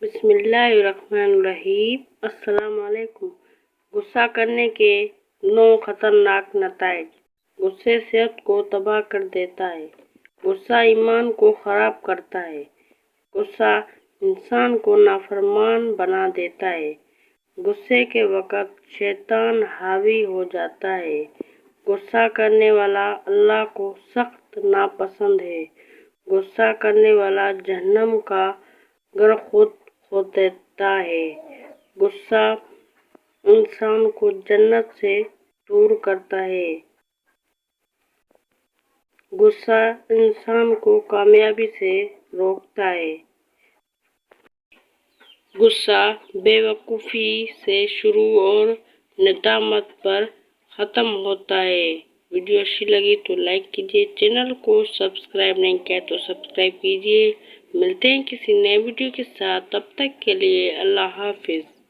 بسم اللہ الرحمن الرحیم۔ السلام علیکم۔ غصہ کرنے کے 9 خطرناک نتائج۔ غصہ صحت کو تباہ کر دیتا ہے۔ غصہ ایمان کو خراب کرتا ہے۔ غصہ انسان کو نافرمان بنا دیتا ہے۔ غصے کے وقت شیطان حاوی ہو جاتا ہے۔ غصہ کرنے والا اللہ کو سخت ناپسند ہے۔ غصہ کرنے والا جہنم کا گھر خود کھودتا ہے۔ غصہ انسان کو جنت سے دور کرتا ہے۔ غصہ انسان کو کامیابی سے روکتا ہے۔ غصہ بے وقوفی سے شروع اور ندامت پر ختم ہوتا ہے۔ ویڈیو اچھی لگی تو لائک کیجیے، چینل کو سبسکرائب نہیں کیا تو سبسکرائب کیجیے۔ ملتے ہیں کسی نئے ویڈیو کے ساتھ، تب تک کے لیے اللہ حافظ۔